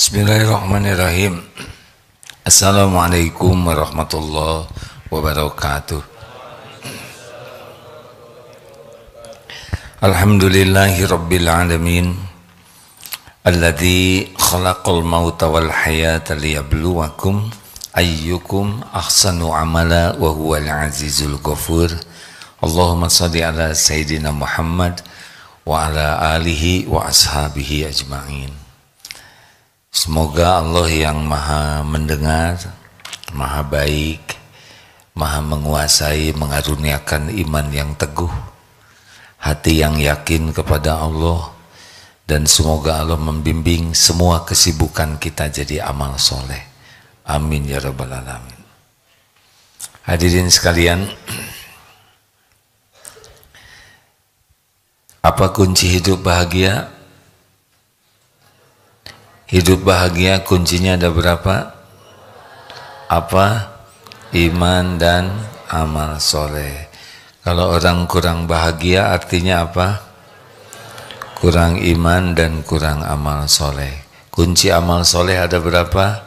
Bismillahirrahmanirrahim. Assalamualaikum warahmatullahi wabarakatuh. Alhamdulillahi rabbil alamin, alladzi khalaqal mauta wal hayata liyabluwakum ayyukum ahsanu amala wa huwal azizul ghafur. Allahumma shalli ala sayyidina Muhammad wa ala alihi wa ashabihi ajma'in. Semoga Allah yang maha mendengar, maha baik, maha menguasai, mengaruniakan iman yang teguh, hati yang yakin kepada Allah, dan semoga Allah membimbing semua kesibukan kita jadi amal soleh. Amin ya rabbal alamin. Hadirin sekalian, apa kunci hidup bahagia? Hidup bahagia kuncinya ada berapa? Apa? Iman dan amal soleh. Kalau orang kurang bahagia artinya apa? Kurang iman dan kurang amal soleh. Kunci amal soleh ada berapa?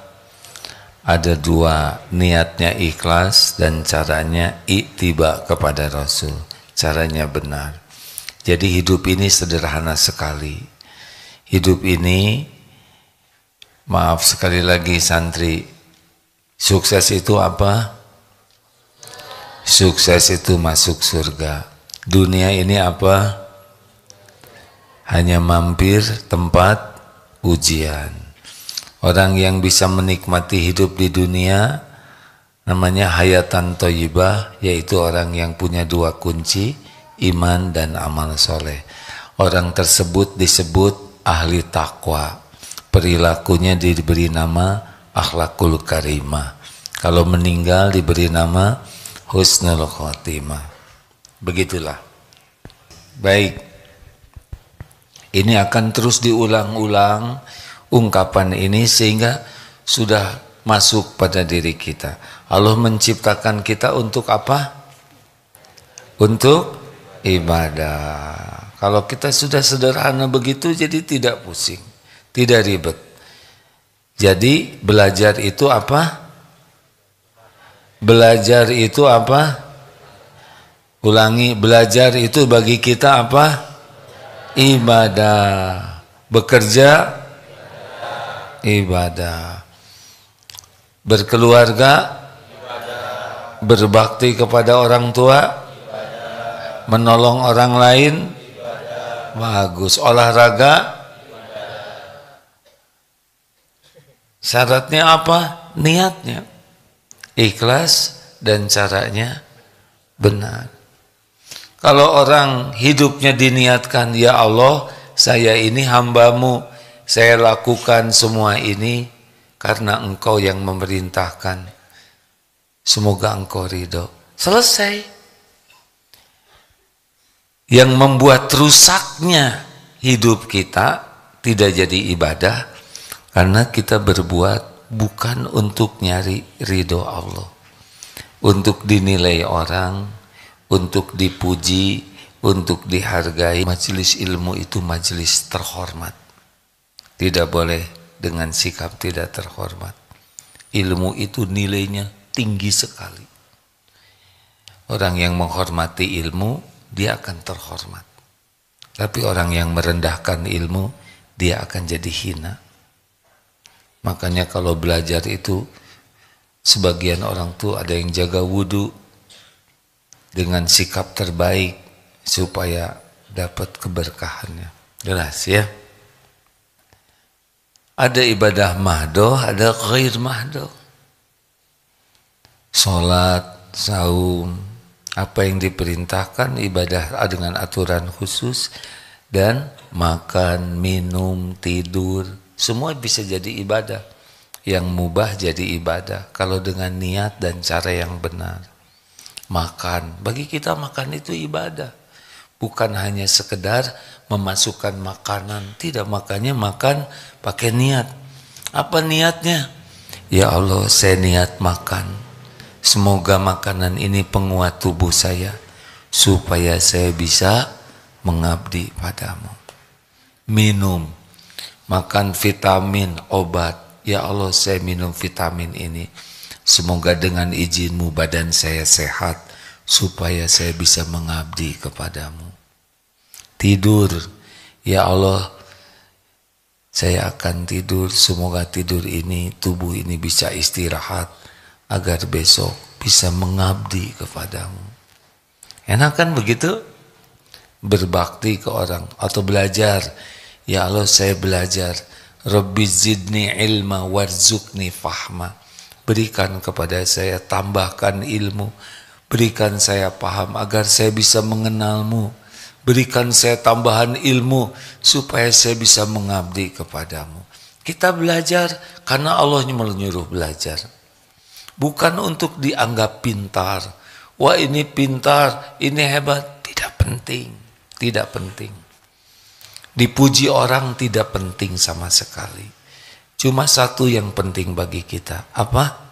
Ada dua, niatnya ikhlas dan caranya ittiba kepada Rasul. Caranya benar. Jadi hidup ini sederhana sekali. Hidup ini, maaf sekali lagi santri, sukses itu apa? Sukses itu masuk surga. Dunia ini apa? Hanya mampir tempat ujian. Orang yang bisa menikmati hidup di dunia namanya hayatan thayyibah, yaitu orang yang punya dua kunci, iman dan amal soleh. Orang tersebut disebut ahli takwa. Perilakunya diberi nama akhlakul karimah. Kalau meninggal diberi nama husnul khotimah. Begitulah. Baik. Ini akan terus diulang-ulang ungkapan ini sehingga sudah masuk pada diri kita. Allah menciptakan kita untuk apa? Untuk ibadah. Kalau kita sudah sederhana begitu, jadi tidak pusing, tidak ribet. Jadi belajar itu apa? Belajar itu apa? Ulangi, belajar itu bagi kita apa? Ibadah. Bekerja ibadah. Berkeluarga ibadah. Berbakti kepada orang tua ibadah. Menolong orang lain ibadah. Bagus. Olahraga syaratnya apa? Niatnya ikhlas dan caranya benar. Kalau orang hidupnya diniatkan, ya Allah, saya ini hambamu, saya lakukan semua ini karena engkau yang memerintahkan, semoga engkau ridho. Selesai. Yang membuat rusaknya hidup kita tidak jadi ibadah karena kita berbuat bukan untuk nyari ridho Allah, untuk dinilai orang, untuk dipuji, untuk dihargai. Majelis ilmu itu majelis terhormat. Tidak boleh dengan sikap tidak terhormat. Ilmu itu nilainya tinggi sekali. Orang yang menghormati ilmu, dia akan terhormat. Tapi orang yang merendahkan ilmu, dia akan jadi hina. Makanya kalau belajar itu, sebagian orang tuh ada yang jaga wudhu dengan sikap terbaik supaya dapat keberkahannya. Jelas ya? Ada ibadah mahdoh, ada ghair mahdoh. Sholat, saum, apa yang diperintahkan ibadah dengan aturan khusus, dan makan, minum, tidur, semua bisa jadi ibadah. Yang mubah jadi ibadah kalau dengan niat dan cara yang benar. Makan, bagi kita makan itu ibadah. Bukan hanya sekedar memasukkan makanan, tidak, makanya makan pakai niat. Apa niatnya? Ya Allah, saya niat makan. Semoga makanan ini penguat tubuh saya supaya saya bisa mengabdi padamu. Minum, makan vitamin, obat. Ya Allah, saya minum vitamin ini. Semoga dengan izin-Mu badan saya sehat, supaya saya bisa mengabdi kepadamu. Tidur, ya Allah, saya akan tidur, semoga tidur ini, tubuh ini bisa istirahat, agar besok bisa mengabdi kepadamu. Enak kan begitu? Berbakti ke orang, atau belajar, ya Allah saya belajar, Rabbi zidni ilma warzuqni fahma. Berikan kepada saya, tambahkan ilmu, berikan saya paham agar saya bisa mengenalmu. Berikan saya tambahan ilmu supaya saya bisa mengabdi kepadamu. Kita belajar karena Allah menyuruh belajar. Bukan untuk dianggap pintar. Wah ini pintar, ini hebat. Tidak penting, tidak penting. Dipuji orang tidak penting sama sekali. Cuma satu yang penting bagi kita. Apa?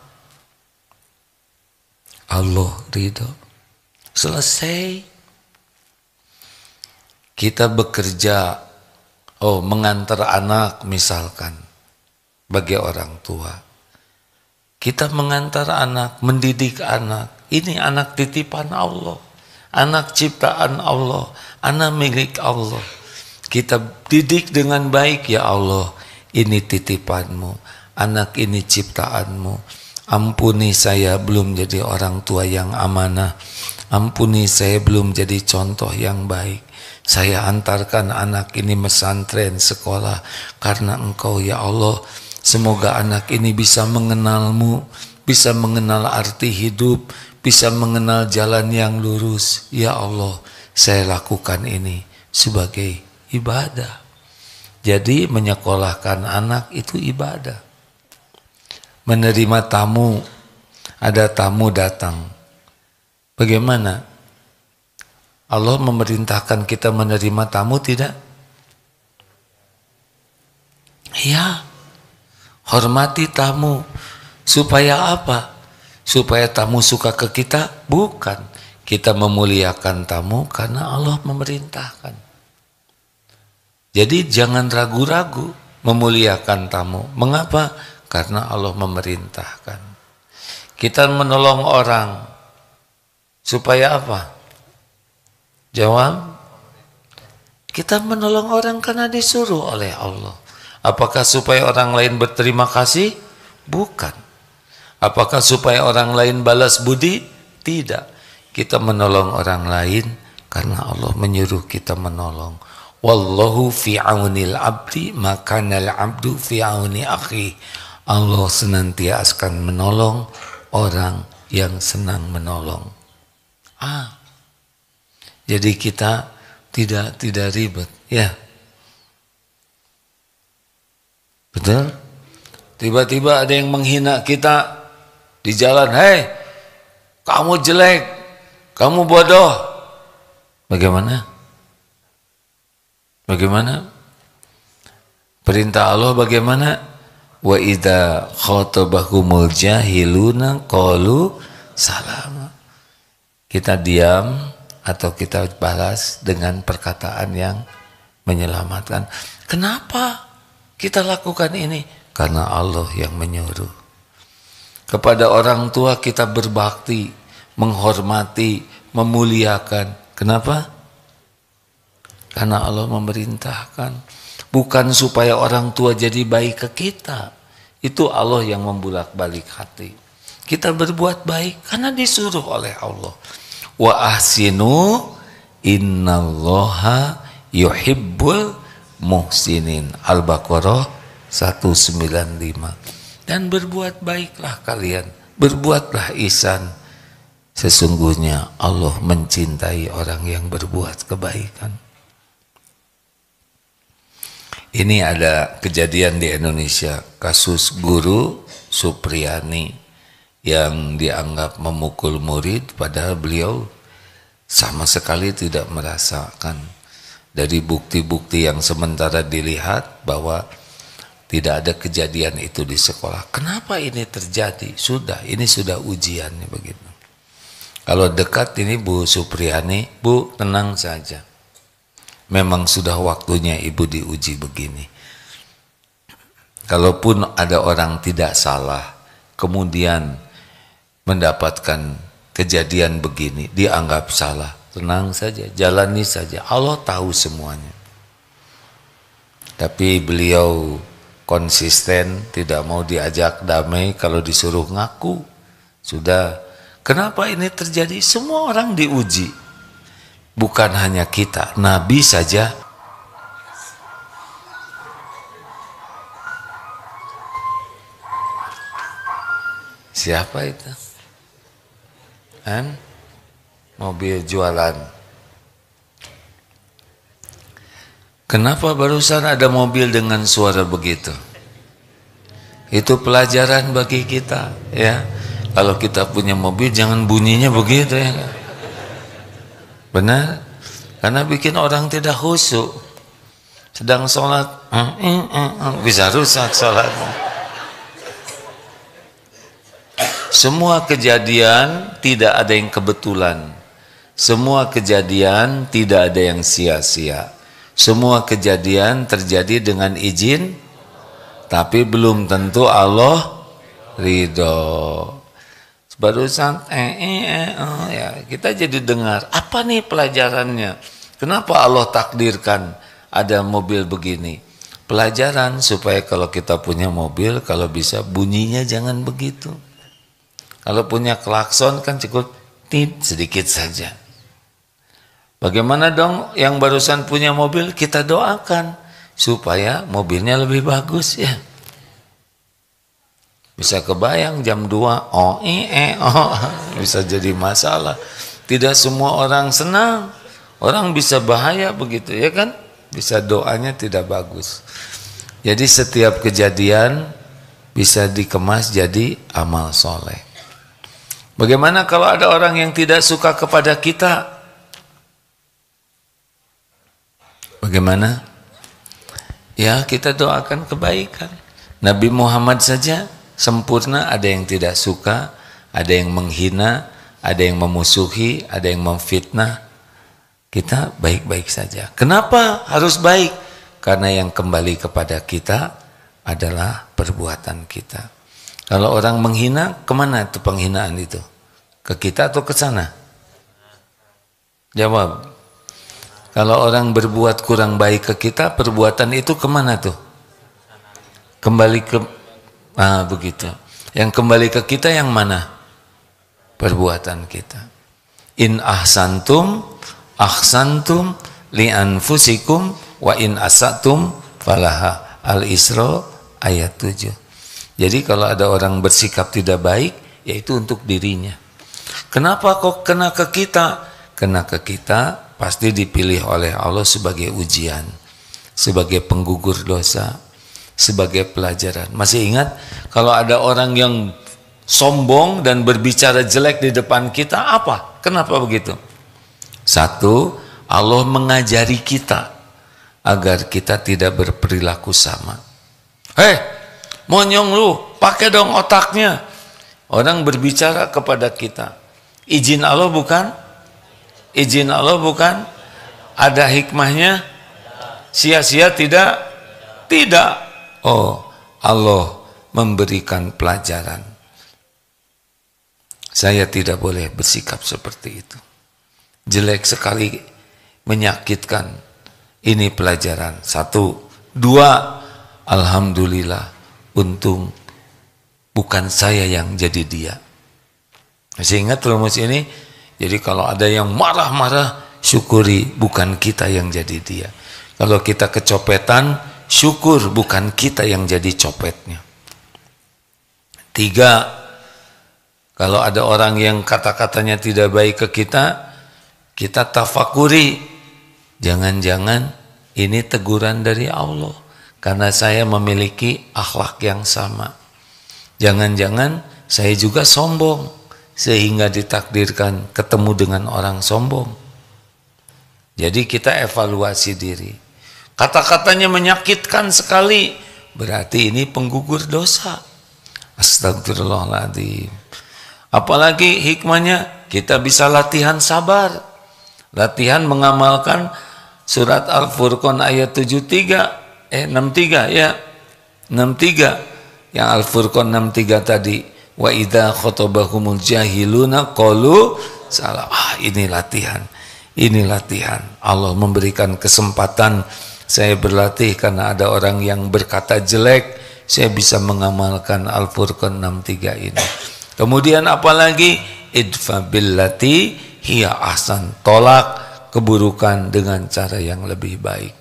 Allah ridho. Selesai. Kita bekerja, mengantar anak misalkan, bagi orang tua. Kita mengantar anak, mendidik anak. Ini anak titipan Allah. Anak ciptaan Allah. Anak milik Allah. Kita didik dengan baik, ya Allah. Ini titipanmu, anak ini ciptaanmu. Ampuni saya belum jadi orang tua yang amanah. Ampuni saya belum jadi contoh yang baik. Saya antarkan anak ini pesantren sekolah karena Engkau ya Allah. Semoga anak ini bisa mengenalmu, bisa mengenal arti hidup, bisa mengenal jalan yang lurus. Ya Allah, saya lakukan ini sebagai ibadah. Jadi menyekolahkan anak itu ibadah. Menerima tamu, ada tamu datang. Bagaimana? Allah memerintahkan kita menerima tamu tidak? Ya, hormati tamu. Supaya apa? Supaya tamu suka ke kita? Bukan. Kita memuliakan tamu karena Allah memerintahkan. Jadi jangan ragu-ragu memuliakan tamu. Mengapa? Karena Allah memerintahkan. Kita menolong orang supaya apa? Jawab. Kita menolong orang karena disuruh oleh Allah. Apakah supaya orang lain berterima kasih? Bukan. Apakah supaya orang lain balas budi? Tidak. Kita menolong orang lain karena Allah menyuruh kita menolong. Wallahu fi aunil abdi makanal abdu fi auni akhi. Allah senantiasa akan menolong orang yang senang menolong. Jadi kita tidak ribet, ya. Betul? Tiba-tiba ada yang menghina kita di jalan, "Hei, kamu jelek, kamu bodoh." Bagaimana? Bagaimana? Perintah Allah bagaimana? Wa idza khatabahumul jahiluna qalu salama. Kita diam atau kita balas dengan perkataan yang menyelamatkan. Kenapa kita lakukan ini? Karena Allah yang menyuruh. Kepada orang tua kita berbakti, menghormati, memuliakan. Kenapa? Karena Allah memerintahkan. Bukan supaya orang tua jadi baik ke kita. Itu Allah yang membulak-balik hati. Kita berbuat baik karena disuruh oleh Allah. Wa ahsinu innallaha yuhibbul muhsinin. Al-Baqarah 195. Dan berbuat baiklah kalian. Berbuatlah ihsan. Sesungguhnya Allah mencintai orang yang berbuat kebaikan. Ini ada kejadian di Indonesia, kasus guru Supriyani yang dianggap memukul murid, padahal beliau sama sekali tidak merasakan. Dari bukti-bukti yang sementara dilihat bahwa tidak ada kejadian itu di sekolah. Kenapa ini terjadi? Ini sudah ujiannya begitu. Kalau dekat ini Bu Supriyani, Bu tenang saja. Memang sudah waktunya ibu diuji begini. Kalaupun ada orang tidak salah, kemudian mendapatkan kejadian begini, dianggap salah, tenang saja, jalani saja. Allah tahu semuanya. Tapi beliau konsisten, tidak mau diajak damai kalau disuruh ngaku. Sudah, kenapa ini terjadi? Semua orang diuji. Bukan hanya kita, Nabi saja. Siapa itu? Kan? Mobil jualan. Kenapa barusan ada mobil dengan suara begitu? Itu pelajaran bagi kita, ya. Kalau kita punya mobil jangan bunyinya begitu, ya. Benar? Karena bikin orang tidak khusyuk. Sedang sholat, bisa rusak sholatnya. Semua kejadian tidak ada yang kebetulan. Semua kejadian tidak ada yang sia-sia. Semua kejadian terjadi dengan izin, tapi belum tentu Allah ridho. Barusan ya, kita jadi dengar, apa nih pelajarannya? Kenapa Allah takdirkan ada mobil begini? Pelajaran supaya kalau kita punya mobil, kalau bisa bunyinya jangan begitu. Kalau punya klakson kan cukup tit sedikit saja. Bagaimana dong yang barusan punya mobil, kita doakan supaya mobilnya lebih bagus, ya. Bisa kebayang jam 2 bisa jadi masalah. Tidak semua orang senang. Orang bisa bahaya begitu, ya kan? Bisa doanya tidak bagus. Jadi setiap kejadian bisa dikemas jadi amal soleh. Bagaimana kalau ada orang yang tidak suka kepada kita? Bagaimana? Ya, kita doakan kebaikan. Nabi Muhammad saja sempurna, ada yang tidak suka, ada yang menghina, ada yang memusuhi, ada yang memfitnah. Kita baik-baik saja. Kenapa harus baik? Karena yang kembali kepada kita adalah perbuatan kita. Kalau orang menghina, kemana itu penghinaan itu? Ke kita atau ke sana? Jawab. Kalau orang berbuat kurang baik ke kita, perbuatan itu kemana tuh? Kembali ke, begitu. Yang kembali ke kita yang mana? Perbuatan kita. In ahsantum, ahsantum li anfusikum, wa in asatum falaha. Al-Isra ayat 7. Jadi kalau ada orang bersikap tidak baik, yaitu untuk dirinya. Kenapa kok kena ke kita? Kena ke kita pasti dipilih oleh Allah sebagai ujian, sebagai penggugur dosa, sebagai pelajaran. Masih ingat kalau ada orang yang sombong dan berbicara jelek di depan kita, apa? Kenapa begitu? Satu, Allah mengajari kita agar kita tidak berperilaku sama. Monyong lu, pakai dong otaknya. Orang berbicara kepada kita. Izin Allah bukan? Izin Allah bukan? Ada hikmahnya? Sia-sia tidak? Tidak. Oh, Allah memberikan pelajaran. Saya tidak boleh bersikap seperti itu. Jelek sekali, menyakitkan. Ini pelajaran. Satu. Dua, alhamdulillah. Untung bukan saya yang jadi dia. Masih ingat rumus ini? Jadi kalau ada yang marah-marah, syukuri bukan kita yang jadi dia. Kalau kita kecopetan, syukur bukan kita yang jadi copetnya. Tiga, kalau ada orang yang kata-katanya tidak baik ke kita, kita tafakuri. Jangan-jangan ini teguran dari Allah. Karena saya memiliki akhlak yang sama. Jangan-jangan saya juga sombong sehingga ditakdirkan ketemu dengan orang sombong. Jadi kita evaluasi diri. Kata-katanya menyakitkan sekali, berarti ini penggugur dosa. Astagfirullahaladzim. Apalagi hikmahnya kita bisa latihan sabar. Latihan mengamalkan surat Al-Furqan ayat 63 63 ya. 63 yang Al-Furqan 63 tadi, wa idza khotabahumul jahiluna qalu salah. Ini latihan. Ini latihan. Allah memberikan kesempatan saya berlatih karena ada orang yang berkata jelek, saya bisa mengamalkan Al-Furqan 63 ini. Kemudian apalagi? Idfa billati hiya ahsan. Tolak keburukan dengan cara yang lebih baik.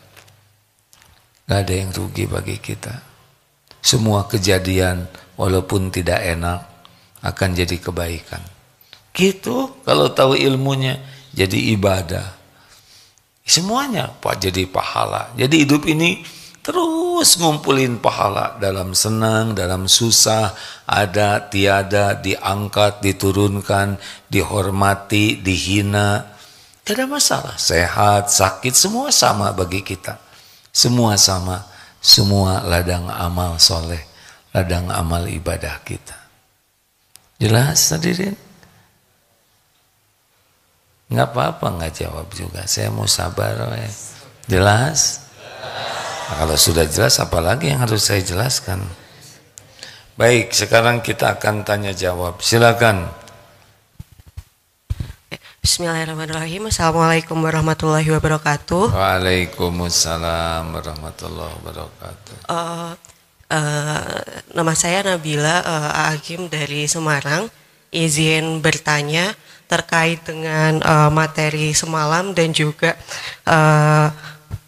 Gak ada yang rugi bagi kita. Semua kejadian walaupun tidak enak akan jadi kebaikan. Gitu kalau tahu ilmunya, jadi ibadah. Semuanya jadi pahala. Jadi hidup ini terus ngumpulin pahala dalam senang, dalam susah, ada, tiada, diangkat, diturunkan, dihormati, dihina. Tidak ada masalah. Sehat, sakit, semua sama bagi kita. Semua sama. Semua ladang amal soleh, ladang amal ibadah kita. Jelas hadirin? Nggak apa-apa nggak jawab juga. Saya mau sabar. Jelas? Nah, kalau sudah jelas, apalagi yang harus saya jelaskan? Baik, sekarang kita akan tanya jawab. Silakan. Bismillahirrahmanirrahim. Assalamualaikum warahmatullahi wabarakatuh. Waalaikumsalam warahmatullahi wabarakatuh. Nama saya Nabila Agim dari Semarang. Izin bertanya terkait dengan materi semalam dan juga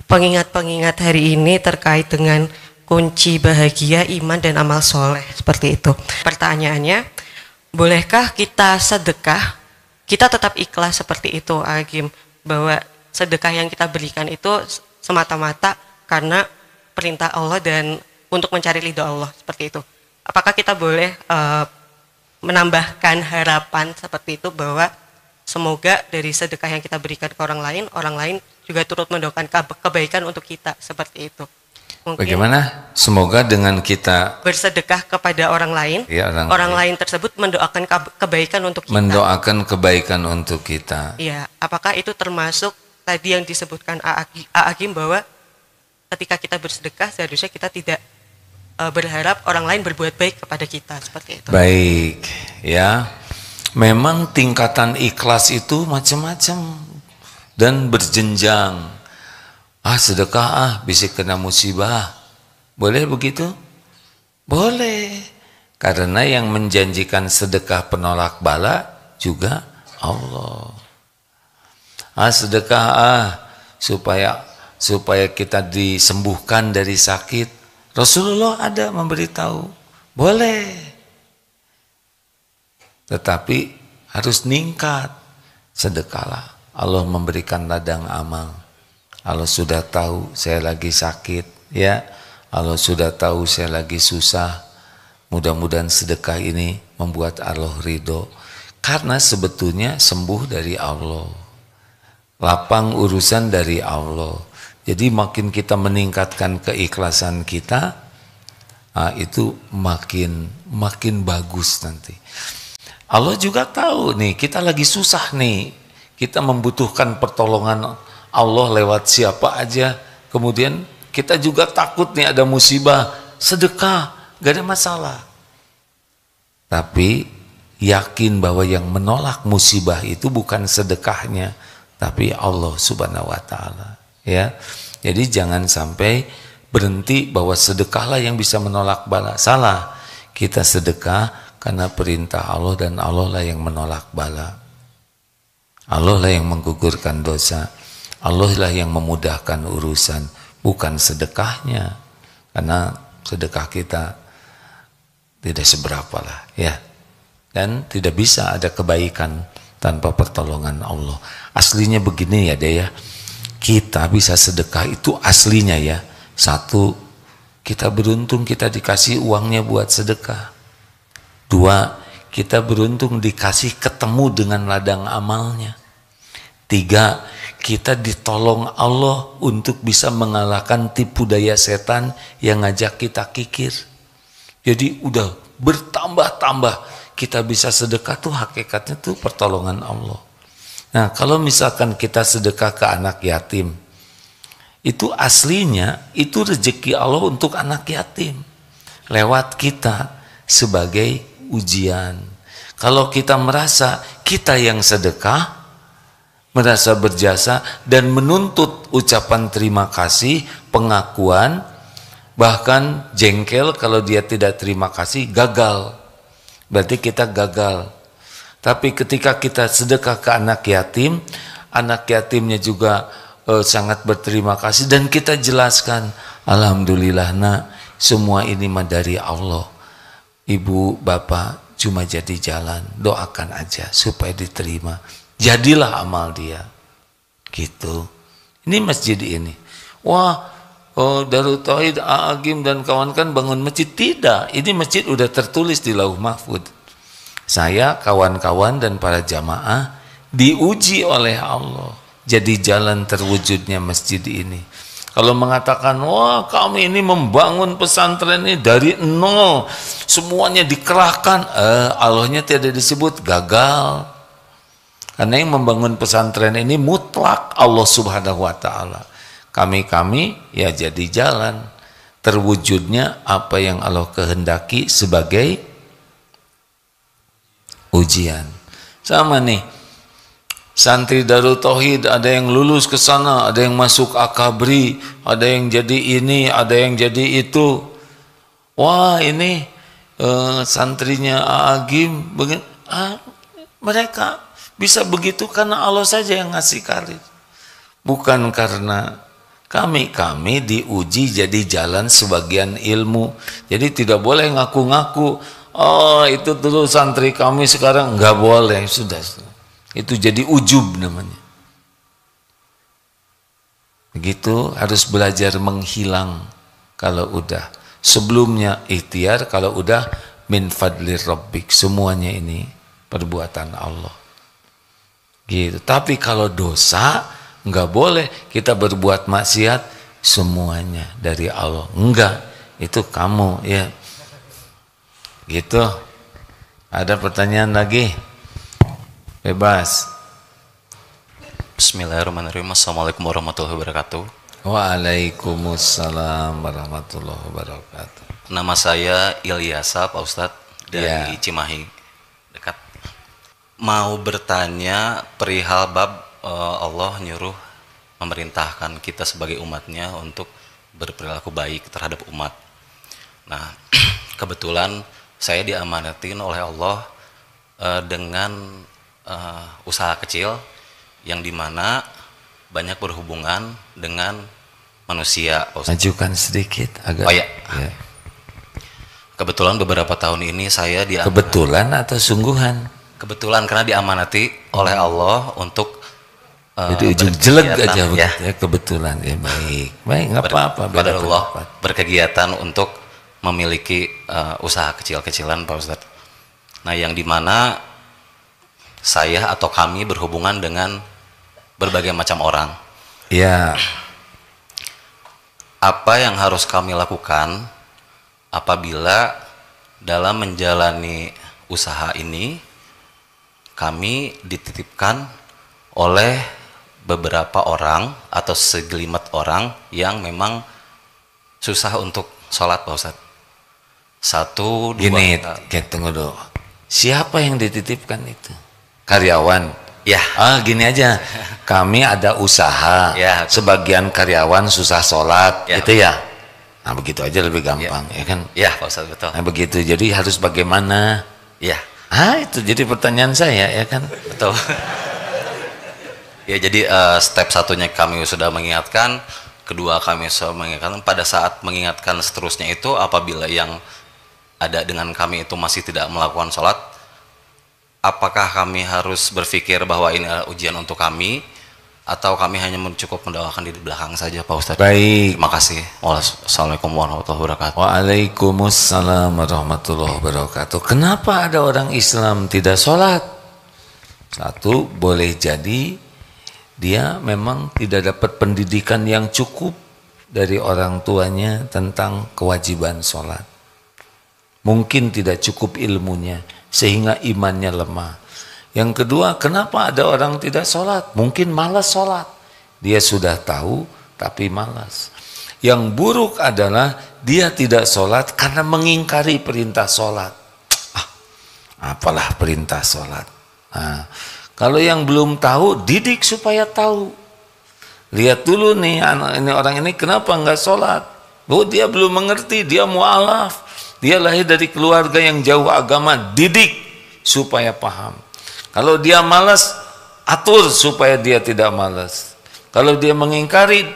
pengingat-pengingat hari ini terkait dengan kunci bahagia, iman dan amal soleh, seperti itu. Pertanyaannya, bolehkah kita sedekah? Kita tetap ikhlas seperti itu, Agim, bahwa sedekah yang kita berikan itu semata-mata karena perintah Allah dan untuk mencari ridho Allah, seperti itu. Apakah kita boleh menambahkan harapan seperti itu bahwa semoga dari sedekah yang kita berikan ke orang lain juga turut mendoakan kebaikan untuk kita, seperti itu. Mungkin bagaimana? Semoga dengan kita bersedekah kepada orang lain, ya, orang lain tersebut mendoakan kebaikan untuk kita. Mendoakan kebaikan untuk kita. Iya, apakah itu termasuk tadi yang disebutkan Agim bahwa ketika kita bersedekah seharusnya kita tidak berharap orang lain berbuat baik kepada kita, seperti itu. Baik, ya. Memang tingkatan ikhlas itu macam-macam dan berjenjang. Sedekah bisa kena musibah. Boleh begitu? Boleh. Karena yang menjanjikan sedekah penolak bala juga Allah. Sedekah supaya kita disembuhkan dari sakit. Rasulullah ada memberitahu. Boleh. Tetapi harus ningkat. Sedekahlah. Allah memberikan ladang amal. Allah sudah tahu saya lagi sakit, ya. Allah sudah tahu saya lagi susah. Mudah-mudahan sedekah ini membuat Allah ridho. Karena sebetulnya sembuh dari Allah. Lapang urusan dari Allah. Jadi makin kita meningkatkan keikhlasan kita, itu makin bagus nanti. Allah juga tahu nih, kita lagi susah nih. Kita membutuhkan pertolongan Allah lewat siapa aja. Kemudian kita juga takut nih ada musibah, sedekah, gak ada masalah. Tapi yakin bahwa yang menolak musibah itu bukan sedekahnya, tapi Allah Subhanahu wa taala, ya. Jadi jangan sampai berhenti bahwa sedekahlah yang bisa menolak bala. Salah. Kita sedekah karena perintah Allah dan Allah lah yang menolak bala. Allah lah yang menggugurkan dosa. Allah lah yang memudahkan urusan, bukan sedekahnya. Karena sedekah kita tidak seberapa lah, ya. Dan tidak bisa ada kebaikan tanpa pertolongan Allah. Aslinya begini ya deh ya. Kita bisa sedekah itu aslinya ya. Satu, kita beruntung kita dikasih uangnya buat sedekah. Dua, kita beruntung dikasih ketemu dengan ladang amalnya. Tiga, kita ditolong Allah untuk bisa mengalahkan tipu daya setan yang ngajak kita kikir. Jadi udah bertambah-tambah kita bisa sedekah tuh hakikatnya tuh pertolongan Allah. Nah, kalau misalkan kita sedekah ke anak yatim, itu aslinya itu rezeki Allah untuk anak yatim. lewat kita sebagai ujian. Kalau kita merasa kita yang sedekah, merasa berjasa dan menuntut ucapan terima kasih, pengakuan, bahkan jengkel kalau dia tidak terima kasih, gagal. Berarti kita gagal. Tapi ketika kita sedekah ke anak yatimnya juga sangat berterima kasih dan kita jelaskan, alhamdulillah nak, semua ini mah dari Allah. Ibu bapak cuma jadi jalan, doakan aja supaya diterima. Jadilah amal dia. Gitu. Ini masjid ini. Wah, Darut Tauhid Agim dan kawan kan bangun masjid. Tidak, ini masjid udah tertulis di Lauh Mahfud. Saya, kawan-kawan dan para jamaah diuji oleh Allah. Jadi jalan terwujudnya masjid ini. Kalau mengatakan, wah kami ini membangun pesantren ini dari nol, semuanya dikerahkan, Allahnya tidak disebut, gagal. Karena yang membangun pesantren ini mutlak Allah Subhanahu wa Ta'ala. Kami ya jadi jalan terwujudnya apa yang Allah kehendaki sebagai ujian. Sama nih, santri Darut Tauhid ada yang lulus ke sana, ada yang masuk akabri, ada yang jadi ini, ada yang jadi itu. Wah ini santrinya Agim, mereka bisa begitu karena Allah saja yang ngasih karir, bukan karena kami diuji jadi jalan sebagian ilmu. Jadi tidak boleh ngaku-ngaku, oh itu dulu santri kami sekarang, nggak boleh, sudah. Itu jadi ujub namanya. Begitu, harus belajar menghilang kalau udah. Sebelumnya ikhtiar, kalau udah min fadli rabbik, semuanya ini perbuatan Allah. Gitu. Tapi kalau dosa nggak boleh kita berbuat maksiat, semuanya dari Allah. Enggak, itu kamu ya. Gitu. Ada pertanyaan lagi? Bebas. Bismillahirrahmanirrahim. Assalamualaikum warahmatullahi wabarakatuh. Waalaikumsalam warahmatullahi wabarakatuh. Nama saya Ilyasa, Pak Ustadz, dari Cimahi dekat. Mau bertanya perihal bab Allah nyuruh memerintahkan kita sebagai umatnya untuk berperilaku baik terhadap umat. Nah, kebetulan saya diamanatin oleh Allah dengan usaha kecil yang dimana banyak berhubungan dengan manusia. Majukan sedikit agak. Oh ya. Kebetulan beberapa tahun ini saya kebetulan atau sungguhan? Kebetulan karena diamanati oleh Allah untuk jadi ujung jelek aja ya. Kebetulan ya, baik nggak apa-apa. Pada Allah berkegiatan untuk memiliki usaha kecil-kecilan, Pak Ustadz. Nah, yang dimana saya atau kami berhubungan dengan berbagai macam orang. Ya. Apa yang harus kami lakukan apabila dalam menjalani usaha ini kami dititipkan oleh beberapa orang atau segelimet orang yang memang susah untuk sholat, Pak Ustadz. Satu, dua. Gini, tunggu dulu. Siapa yang dititipkan itu? Karyawan? Ya. Gini aja. Kami ada usaha. Ya. Sebagian karyawan susah sholat, ya, gitu ya. Nah begitu aja lebih gampang, ya kan? Ya, Pak Ustadz, betul. Nah begitu. Jadi harus bagaimana? Ya. Itu jadi pertanyaan saya, ya kan? Betul. Ya, jadi step satunya kami sudah mengingatkan, kedua kami sudah mengingatkan. Pada saat mengingatkan seterusnya itu, apabila yang ada dengan kami itu masih tidak melakukan sholat, apakah kami harus berpikir bahwa ini adalah ujian untuk kami, atau kami hanya cukup mendoakan di belakang saja, Pak Ustadz? Baik. Terima kasih. Wassalamualaikum warahmatullahi wabarakatuh. Waalaikumsalam warahmatullahi wabarakatuh. Kenapa ada orang Islam tidak sholat? Satu, boleh jadi dia memang tidak dapat pendidikan yang cukup dari orang tuanya tentang kewajiban sholat. Mungkin tidak cukup ilmunya sehingga imannya lemah. Yang kedua, kenapa ada orang tidak sholat? Mungkin malas sholat. Dia sudah tahu tapi malas. Yang buruk adalah dia tidak sholat karena mengingkari perintah sholat. Apalah perintah sholat. Nah, kalau yang belum tahu, didik supaya tahu. Lihat dulu nih anak ini, orang ini kenapa nggak sholat? Oh, dia belum mengerti, dia mu'alaf, dia lahir dari keluarga yang jauh agama, didik supaya paham. Kalau dia malas, atur supaya dia tidak malas. Kalau dia mengingkari,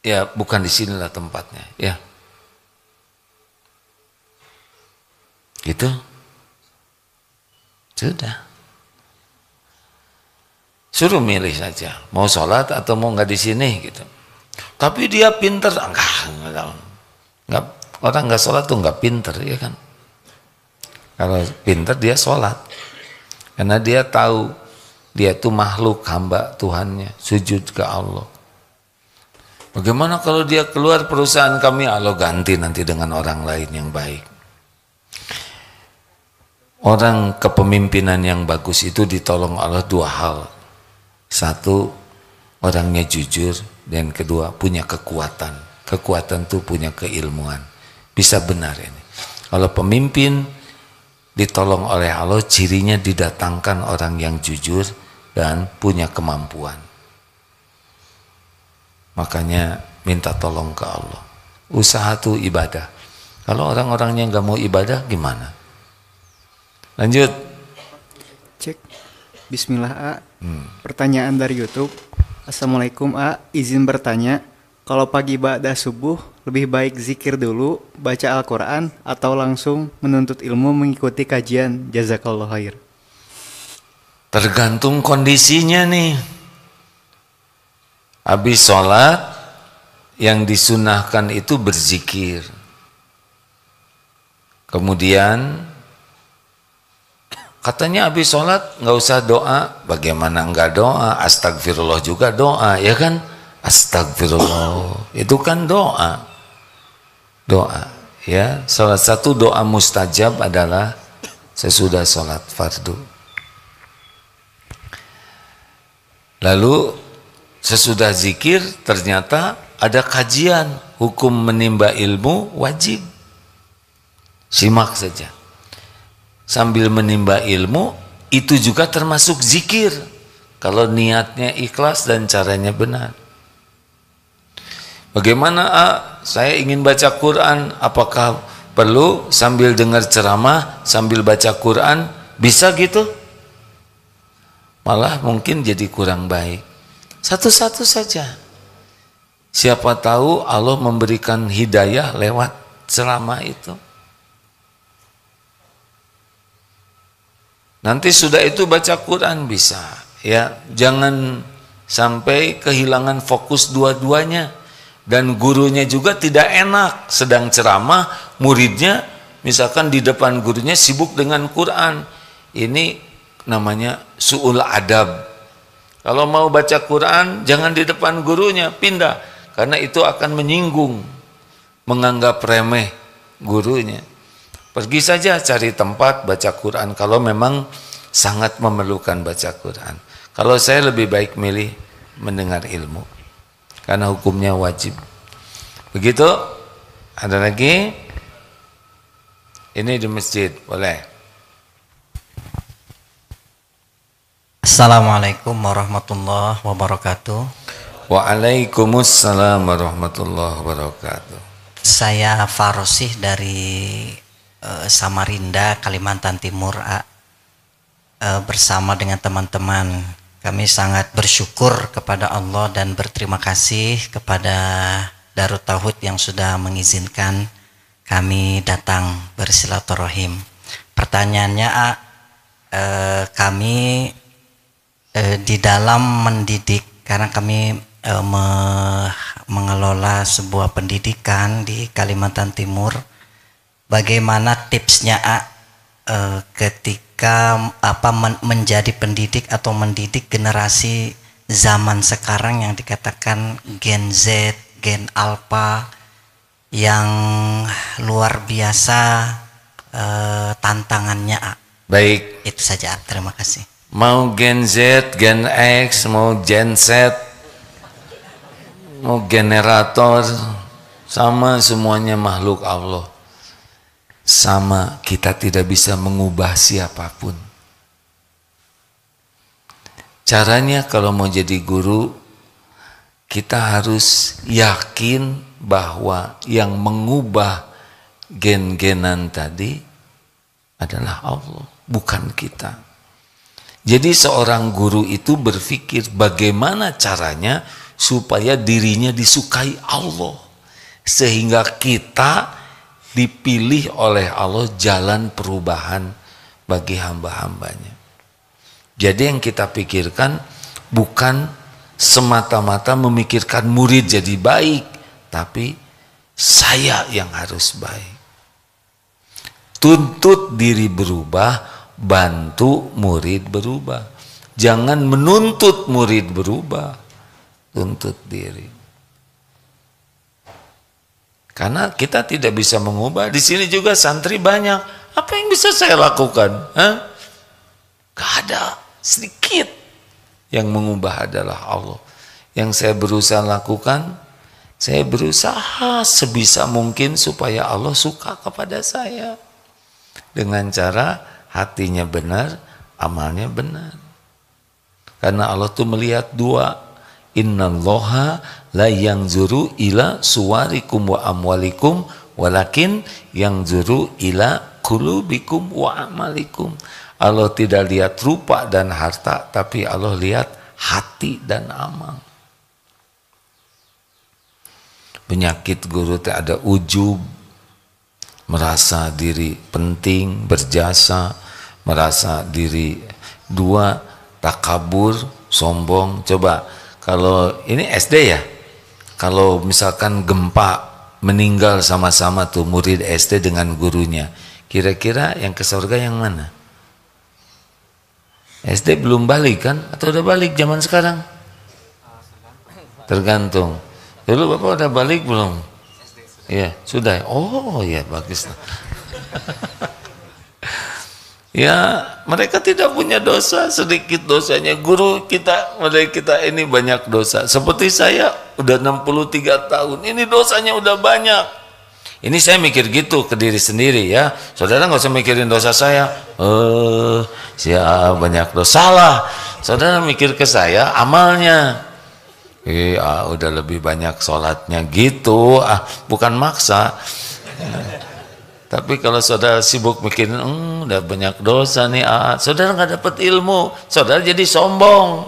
ya bukan di sinilah tempatnya, ya. Gitu. Sudah. Suruh milih saja, mau sholat atau mau nggak di sini gitu. Tapi dia pinter, enggak, orang nggak sholat tuh nggak pinter, ya kan? Kalau pinter dia sholat, karena dia tahu dia tuh makhluk hamba Tuhannya, sujud ke Allah. Bagaimana kalau dia keluar perusahaan kami, Allah ganti nanti dengan orang lain yang baik. Orang kepemimpinan yang bagus itu ditolong Allah dua hal. Satu, orangnya jujur, dan kedua, punya kekuatan. Kekuatan itu punya keilmuan. Bisa benar ini. Kalau pemimpin ditolong oleh Allah, cirinya didatangkan orang yang jujur dan punya kemampuan. Makanya minta tolong ke Allah. Usaha itu ibadah. Kalau orang-orangnya nggak mau ibadah, gimana? Lanjut. Cek. Bismillah A. Pertanyaan dari YouTube. Assalamualaikum A. Izin bertanya, kalau pagi ba'da subuh lebih baik zikir dulu, baca Al-Quran, atau langsung menuntut ilmu mengikuti kajian? Jazakallah khair. Tergantung kondisinya nih. Habis sholat, yang disunahkan itu berzikir. Kemudian katanya habis sholat nggak usah doa. Bagaimana nggak doa? Astagfirullah juga doa, ya kan? Astagfirullah itu kan doa. Doa, ya. Salah satu doa mustajab adalah sesudah sholat fardu. Lalu sesudah zikir ternyata ada kajian hukum menimba ilmu wajib. Simak saja. Sambil menimba ilmu, itu juga termasuk zikir. Kalau niatnya ikhlas dan caranya benar. Bagaimana saya ingin baca Quran, apakah perlu sambil dengar ceramah, sambil baca Quran? Bisa gitu? Malah mungkin jadi kurang baik. Satu-satu saja. Siapa tahu Allah memberikan hidayah lewat ceramah itu. Nanti sudah itu baca Quran bisa, ya. Jangan sampai kehilangan fokus dua-duanya. Dan gurunya juga tidak enak sedang ceramah, muridnya misalkan di depan gurunya sibuk dengan Quran. Ini namanya su'ul adab. Kalau mau baca Quran jangan di depan gurunya, pindah, karena itu akan menyinggung, menganggap remeh gurunya. Pergi saja cari tempat baca Quran kalau memang sangat memerlukan baca Quran. Kalau saya lebih baik milih mendengar ilmu karena hukumnya wajib. Begitu? Ada lagi? Ini di masjid, boleh. Assalamualaikum warahmatullahi wabarakatuh. Waalaikumsalam warahmatullahi wabarakatuh. Saya Farosih dari Samarinda, Kalimantan Timur, bersama dengan teman-teman. Kami sangat bersyukur kepada Allah dan berterima kasih kepada Darut Tauhid yang sudah mengizinkan kami datang bersilaturahim. Pertanyaannya, kami di dalam mendidik, karena kami mengelola sebuah pendidikan di Kalimantan Timur. Bagaimana tipsnya ketika menjadi pendidik atau mendidik generasi zaman sekarang yang dikatakan Gen Z, Gen Alpha, yang luar biasa tantangannya. Baik. Itu saja, terima kasih. Mau Gen Z, Gen X, mau Gen Z, mau generator, sama semuanya makhluk Allah. Sama, kita tidak bisa mengubah siapapun. Caranya kalau mau jadi guru, kita harus yakin bahwa yang mengubah gen-genan tadi adalah Allah, bukan kita. Jadi seorang guru itu berpikir bagaimana caranya supaya dirinya disukai Allah, sehingga kita dipilih oleh Allah jalan perubahan bagi hamba-hambanya. Jadi yang kita pikirkan bukan semata-mata memikirkan murid jadi baik, tapi saya yang harus baik. Tuntut diri berubah, bantu murid berubah. Jangan menuntut murid berubah, tuntut diri. Karena kita tidak bisa mengubah. Di sini juga santri banyak. Apa yang bisa saya lakukan? Gak ada, sedikit. Yang mengubah adalah Allah. Yang saya berusaha lakukan, saya berusaha sebisa mungkin supaya Allah suka kepada saya. Dengan cara hatinya benar, amalnya benar. Karena Allah tuh melihat dua. Innallaha la yanzuru ila suwarikum wa amwalikum walakin yanzuru ila qulubikum wa amalikum. Allah tidak lihat rupa dan harta, tapi Allah lihat hati dan amal. Penyakit guru itu ada ujub, merasa diri penting, berjasa, merasa diri. Dua, takabur, sombong. Coba kalau ini SD ya, kalau misalkan gempa meninggal sama-sama tuh murid SD dengan gurunya, kira-kira yang ke surga yang mana? SD belum balik kan? Atau udah balik zaman sekarang? Tergantung. Dulu Bapak udah balik belum? Iya, sudah. Oh ya, bagus. Ya, mereka tidak punya dosa, sedikit dosanya. Guru kita, mereka kita ini banyak dosa. Seperti saya, udah 63 tahun, ini dosanya udah banyak. Ini saya mikir gitu ke diri sendiri ya. Saudara nggak usah mikirin dosa saya. Saya banyak dosa lah. Saudara mikir ke saya, amalnya. Udah lebih banyak sholatnya gitu. Bukan maksa. Tapi kalau saudara sibuk mikirin, udah banyak dosa nih, saudara nggak dapat ilmu, saudara jadi sombong.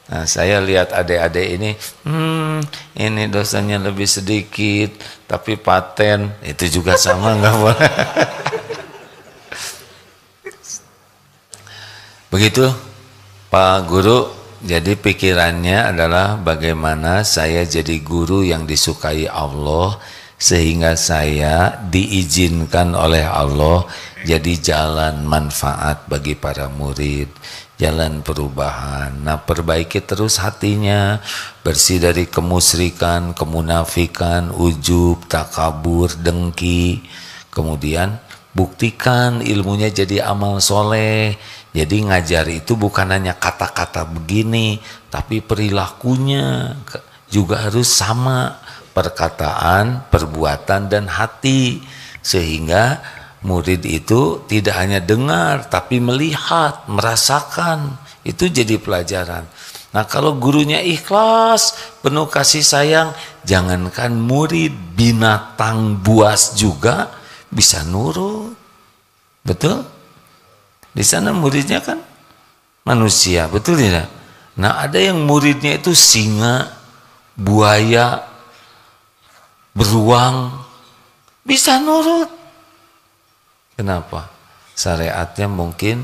Nah, saya lihat adik-adik ini dosanya lebih sedikit, tapi paten itu juga sama, nggak boleh. Begitu, Pak Guru. Jadi pikirannya adalah bagaimana saya jadi guru yang disukai Allah, sehingga saya diizinkan oleh Allah jadi jalan manfaat bagi para murid, jalan perubahan. Nah, perbaiki terus hatinya, bersih dari kemusyrikan, kemunafikan, ujub, takabur, dengki. Kemudian buktikan ilmunya jadi amal soleh. Jadi ngajar itu bukan hanya kata-kata begini, tapi perilakunya juga harus sama, perkataan, perbuatan, dan hati, sehingga murid itu tidak hanya dengar tapi melihat, merasakan. Itu jadi pelajaran. Nah, kalau gurunya ikhlas, penuh kasih sayang, jangankan murid, binatang buas juga bisa nurut. Betul? Di sana muridnya kan manusia, betul tidak? Nah, ada yang muridnya itu singa, buaya, beruang, bisa nurut. Kenapa? Syariatnya mungkin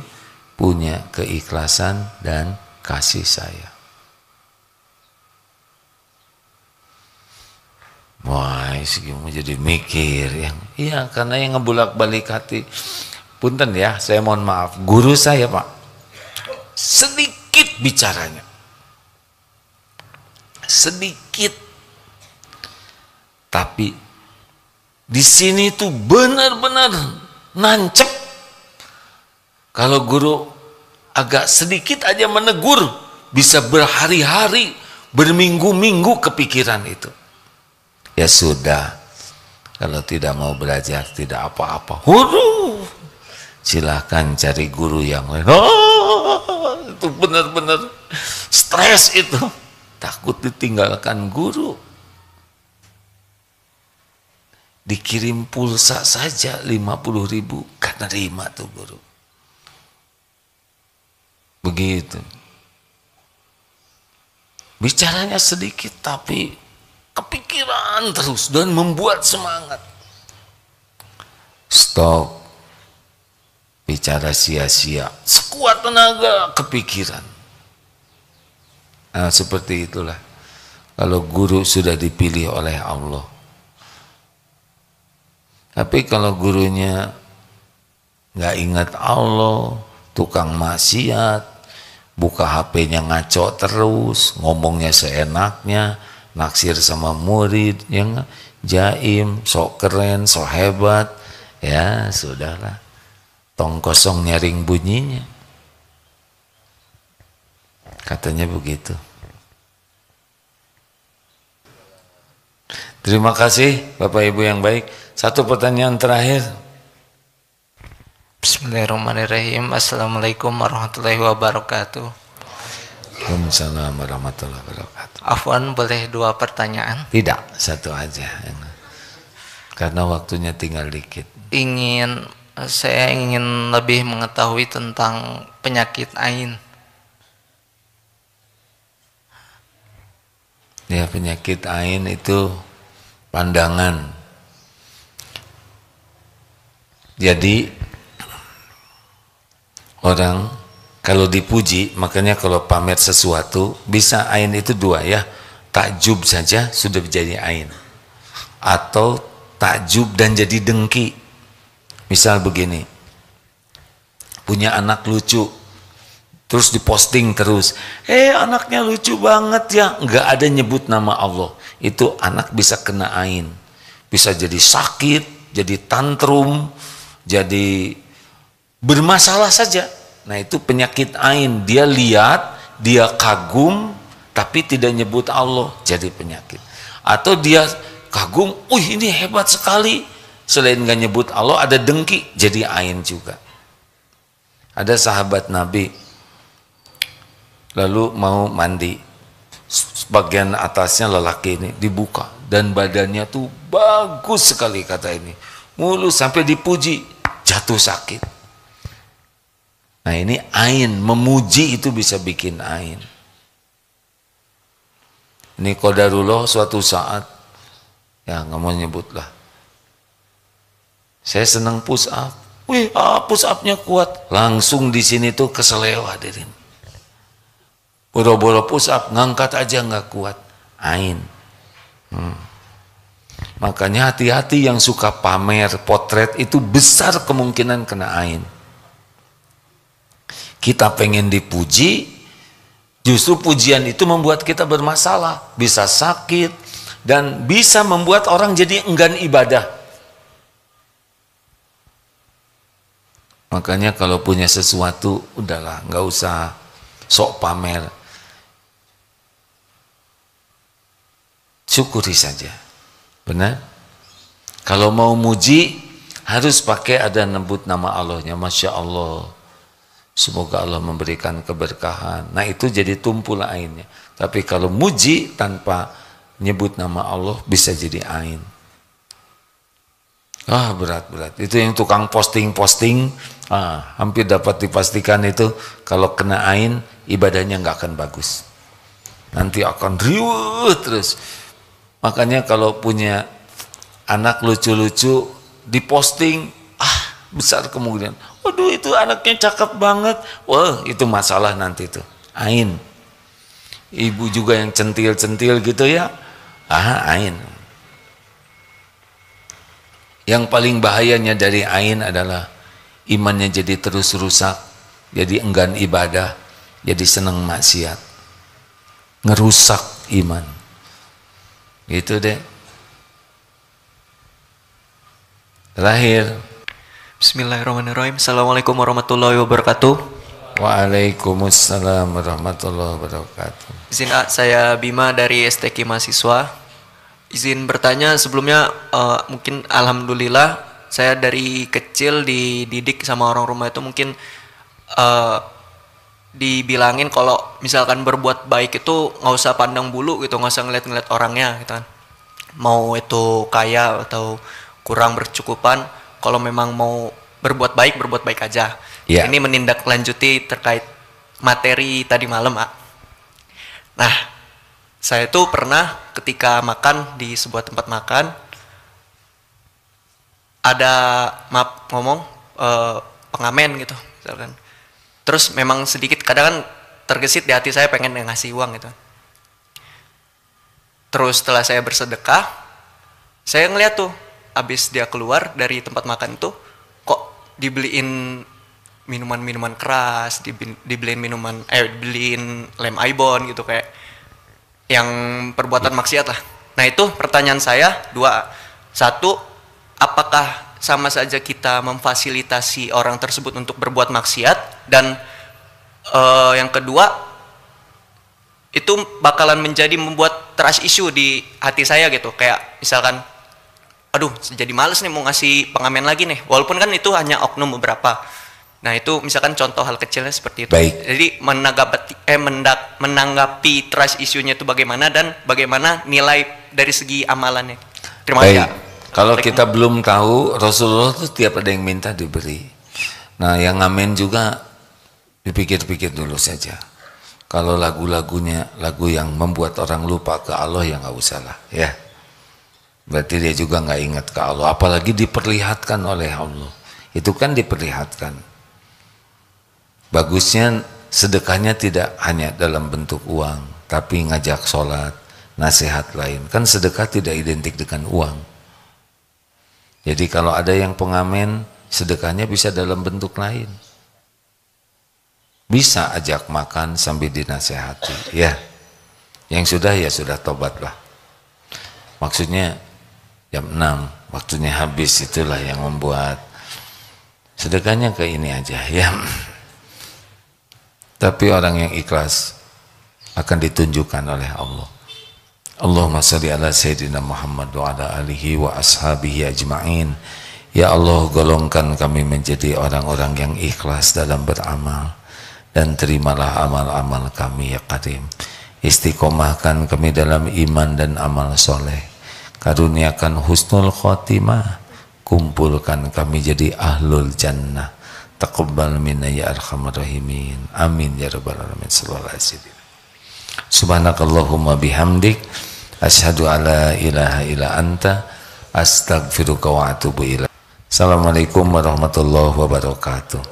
punya keikhlasan dan kasih sayang. Wah, mau jadi mikir yang iya, karena yang ngebulak-balik hati. Punten ya, saya mohon maaf, guru saya Pak sedikit bicaranya, sedikit, tapi di sini tuh benar-benar nancep. Kalau guru agak sedikit aja menegur, bisa berhari-hari, berminggu-minggu kepikiran itu. ya sudah. Kalau tidak mau belajar tidak apa-apa. Waduh, silahkan cari guru yang lain. Itu benar-benar stres itu. Takut ditinggalkan guru. Dikirim pulsa saja 50.000, kan nerima tuh guru. Begitu. Bicaranya sedikit tapi kepikiran terus dan membuat semangat. Stop. Bicara sia-sia. Sekuat tenaga kepikiran. Nah, seperti itulah. Kalau guru sudah dipilih oleh Allah. Tapi kalau gurunya nggak ingat Allah, tukang maksiat, buka HP-nya ngaco terus, ngomongnya seenaknya, naksir sama murid, yang jaim, sok keren, sok hebat, ya sudahlah, tong kosong nyaring bunyinya. Katanya begitu. Terima kasih Bapak Ibu yang baik. Satu pertanyaan terakhir. Bismillahirrahmanirrahim. Assalamualaikum warahmatullahi wabarakatuh. Waalaikumsalam warahmatullahi wabarakatuh. Afwan, boleh 2 pertanyaan? Tidak, satu aja. Karena waktunya tinggal dikit. Saya ingin lebih mengetahui tentang penyakit ain. Ya, penyakit ain itu pandangan. Jadi orang kalau dipuji, makanya kalau pamer sesuatu bisa ain itu 2 ya. Takjub saja sudah menjadi ain, atau takjub dan jadi dengki. Misal begini, punya anak lucu terus diposting terus, anaknya lucu banget ya, nggak ada nyebut nama Allah, itu anak bisa kena ain, bisa jadi sakit, jadi tantrum, jadi bermasalah saja. Nah, itu penyakit ain. Dia lihat, dia kagum, tapi tidak nyebut Allah, jadi penyakit. Atau dia kagum, ini hebat sekali, selain nggak nyebut Allah, ada dengki, jadi ain juga. Ada sahabat Nabi, lalu mau mandi, bagian atasnya lelaki ini dibuka, dan badannya tuh bagus sekali kata ini, mulus sampai dipuji, jatuh sakit. Nah, ini ain, memuji itu bisa bikin ain. Ini qadarullah, suatu saat, ya nggak mau nyebut lah, saya senang push up, push upnya kuat, langsung di sini tuh keseleo hadirin, boro-boro push up, ngangkat aja nggak kuat, ain. Makanya hati-hati yang suka pamer potret itu besar kemungkinan kena ain. Kita pengen dipuji, justru pujian itu membuat kita bermasalah, bisa sakit, dan bisa membuat orang jadi enggan ibadah. Makanya kalau punya sesuatu, udahlah, nggak usah sok pamer. Syukuri saja. Benar? Kalau mau muji, harus pakai ada nyebut nama Allahnya. Masya Allah, semoga Allah memberikan keberkahan. Nah, itu jadi tumpul ainnya. Tapi kalau muji tanpa nyebut nama Allah, bisa jadi ain. Berat-berat. Itu yang tukang posting-posting, hampir dapat dipastikan itu kalau kena ain, ibadahnya nggak akan bagus. Nanti akan riuh terus. Makanya kalau punya anak lucu-lucu diposting, besar kemungkinan, waduh itu anaknya cakep banget, wah itu masalah nanti tuh, ain. Ibu juga yang centil-centil gitu ya, ain. Yang paling bahayanya dari ain adalah imannya jadi terus rusak, jadi enggan ibadah, jadi seneng maksiat, ngerusak iman. Gitu deh. Terakhir. Bismillahirrahmanirrahim. Assalamualaikum warahmatullahi wabarakatuh. Waalaikumsalam warahmatullahi wabarakatuh. Izin saya Bima dari STQ Mahasiswa. izin bertanya sebelumnya, mungkin alhamdulillah saya dari kecil dididik sama orang rumah itu mungkin dibilangin kalau misalkan berbuat baik itu nggak usah pandang bulu gitu, nggak usah ngeliat-ngeliat orangnya gitu kan. Mau itu kaya atau kurang bercukupan, kalau memang mau berbuat baik aja. Yeah. Ini menindaklanjuti terkait materi tadi malam, Pak. Nah, saya tuh pernah ketika makan di sebuah tempat makan, ada pengamen gitu misalkan. Terus memang sedikit kadang kan tergesit di hati saya pengen ngasih uang gitu. Terus setelah saya bersedekah, saya ngeliat tuh abis dia keluar dari tempat makan itu kok dibeliin minuman-minuman keras, dibeliin dibeliin lem Aibon gitu, kayak yang perbuatan maksiat lah. Nah itu pertanyaan saya dua. Satu, apakah sama saja kita memfasilitasi orang tersebut untuk berbuat maksiat? Dan yang kedua, itu bakalan membuat trust issue di hati saya gitu. Kayak misalkan, aduh jadi males nih mau ngasih pengamen lagi nih. Walaupun kan itu hanya oknum beberapa. Nah itu misalkan contoh hal kecilnya seperti itu. Baik. Jadi menanggapi trust issue-nya itu bagaimana dan bagaimana nilai dari segi amalannya. Terima kasih. Baik. Kalau kita belum tahu, Rasulullah itu tiap ada yang minta diberi. Nah yang ngamen juga dipikir-pikir dulu saja. Kalau lagu-lagunya lagu yang membuat orang lupa ke Allah, ya nggak usah lah ya. Berarti dia juga nggak ingat ke Allah. Apalagi diperlihatkan oleh Allah. Itu kan diperlihatkan. Bagusnya sedekahnya tidak hanya dalam bentuk uang, tapi ngajak sholat, nasihat lain. Kan sedekah tidak identik dengan uang. Jadi kalau ada yang pengamen, sedekahnya bisa dalam bentuk lain. Bisa ajak makan sambil dinasehati, ya. Yang sudah ya sudah, tobatlah. Maksudnya jam 6 waktunya habis, itulah yang membuat sedekahnya ke ini aja ya. Tapi orang yang ikhlas akan ditunjukkan oleh Allah. Allahumma shalli ala sayyidina Muhammad wa ala alihi wa ashabihi ajma'in. Ya Allah, golongkan kami menjadi orang-orang yang ikhlas dalam beramal, dan terimalah amal-amal kami ya Karim. Istiqomahkan kami dalam iman dan amal soleh. Karuniakan husnul khotimah. Kumpulkan kami jadi ahlul jannah. Taqabbal minna ya arhamar rahimin. Amin ya rabbal alamin. Sallallahu alaihi wasallam. Subhanakallahumma bihamdik, asyhadu alla ilaha illa anta, astaghfiruka wa atubu ilaik. Assalamualaikum warahmatullahi wabarakatuh.